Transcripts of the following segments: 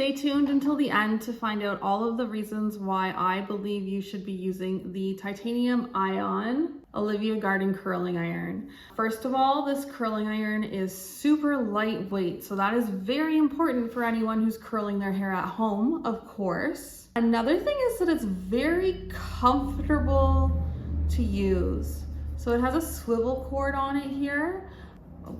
Stay tuned until the end to find out all of the reasons why I believe you should be using the titanium ion Olivia Garden curling iron. First of all, this curling iron is super lightweight, so that is very important for anyone who's curling their hair at home, of course. Another thing is that it's very comfortable to use. So it has a swivel cord on it here,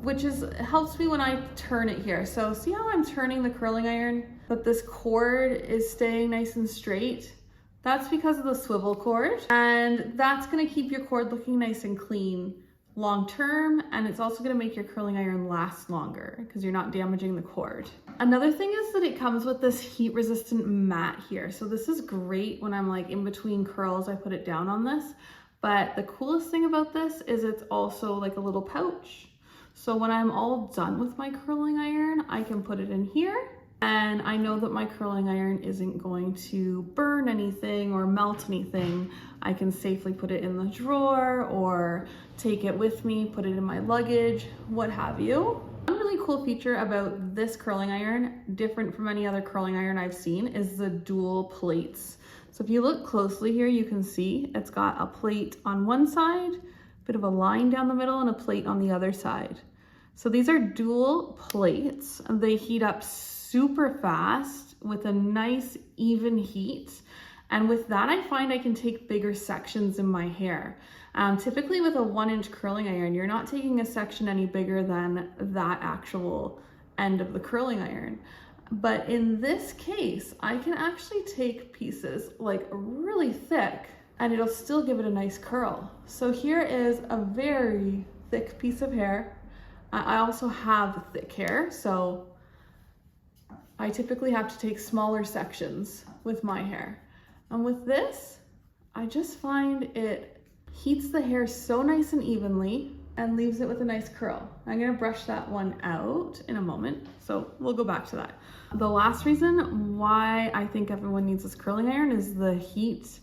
which helps me when I turn it here. So see how I'm turning the curling iron, but this cord is staying nice and straight? That's because of the swivel cord, and that's gonna keep your cord looking nice and clean long term, and it's also gonna make your curling iron last longer because you're not damaging the cord. Another thing is that it comes with this heat resistant mat here. So this is great when I'm like in between curls, I put it down on this. But the coolest thing about this is it's also like a little pouch. So when I'm all done with my curling iron, I can put it in here, and I know that my curling iron isn't going to burn anything or melt anything. I can safely put it in the drawer or take it with me, put it in my luggage, what have you. One really cool feature about this curling iron, different from any other curling iron I've seen, is the dual plates. So if you look closely here, you can see it's got a plate on one side, bit of a line down the middle, and a plate on the other side. So these are dual plates. They heat up super fast with a nice even heat. And with that, I find I can take bigger sections in my hair. Typically with a 1-inch curling iron, you're not taking a section any bigger than that actual end of the curling iron. But in this case, I can actually take pieces like really thick and it'll still give it a nice curl. So here is a very thick piece of hair. I also have thick hair, so I typically have to take smaller sections with my hair. And with this, I just find it heats the hair so nice and evenly and leaves it with a nice curl. I'm gonna brush that one out in a moment, so we'll go back to that. The last reason why I think everyone needs this curling iron is the heat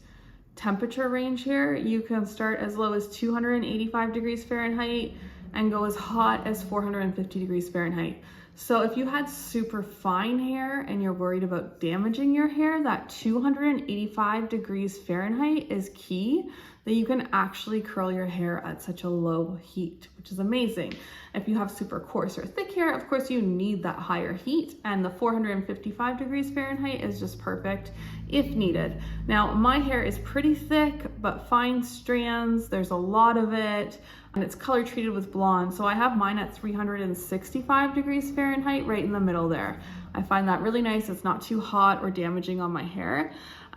temperature range here. You can start as low as 285 degrees Fahrenheit and go as hot as 450 degrees Fahrenheit. So if you had super fine hair and you're worried about damaging your hair, that 285 degrees Fahrenheit is key, that you can actually curl your hair at such a low heat, which is amazing. If you have super coarse or thick hair, of course you need that higher heat, and the 455 degrees Fahrenheit is just perfect if needed. Now, my hair is pretty thick, but fine strands, there's a lot of it, and it's color treated with blonde. So I have mine at 365 degrees Fahrenheit right in the middle there. I find that really nice. It's not too hot or damaging on my hair.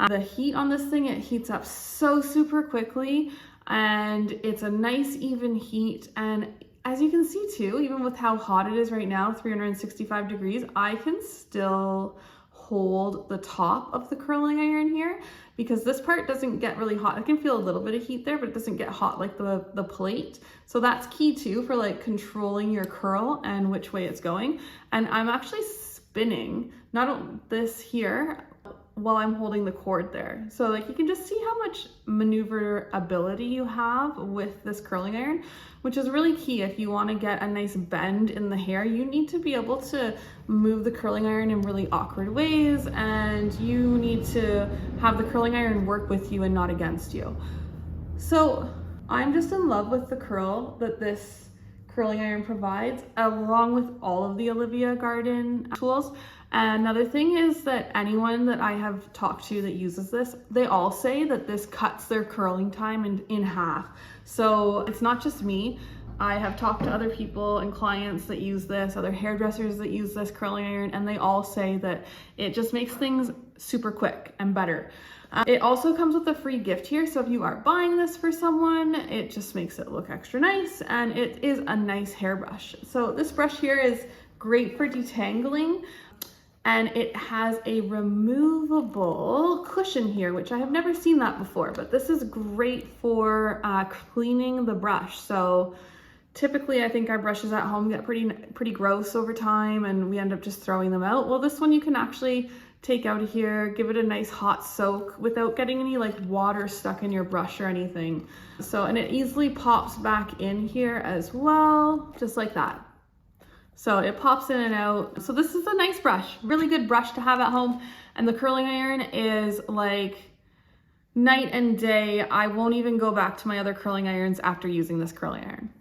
The heat on this thing, it heats up so super quickly, and it's a nice even heat. And as you can see too, even with how hot it is right now, 365 degrees, I can still hold the top of the curling iron here because this part doesn't get really hot. I can feel a little bit of heat there, but it doesn't get hot like the plate. So that's key too for like controlling your curl and which way it's going. And I'm actually spinning, not this here, while I'm holding the cord there. So like you can just see how much maneuverability you have with this curling iron, which is really key. If you want to get a nice bend in the hair, you need to be able to move the curling iron in really awkward ways, and you need to have the curling iron work with you and not against you. So I'm just in love with the curl that this curling iron provides, along with all of the Olivia Garden tools. Another thing is that anyone that I have talked to that uses this, they all say that this cuts their curling time in half. So it's not just me. I have talked to other people and clients that use this, other hairdressers that use this curling iron, and they all say that it just makes things super quick and better. It also comes with a free gift here, so if you are buying this for someone, it just makes it look extra nice, and it is a nice hairbrush. So this brush here is great for detangling, and it has a removable cushion here, which I have never seen that before, but this is great for cleaning the brush. So typically I think our brushes at home get pretty gross over time and we end up just throwing them out. Well, this one you can actually take out of here, give it a nice hot soak without getting any like water stuck in your brush or anything. So, and it easily pops back in here as well, just like that. So it pops in and out. So this is a nice brush, really good brush to have at home. And the curling iron is like night and day. I won't even go back to my other curling irons after using this curling iron.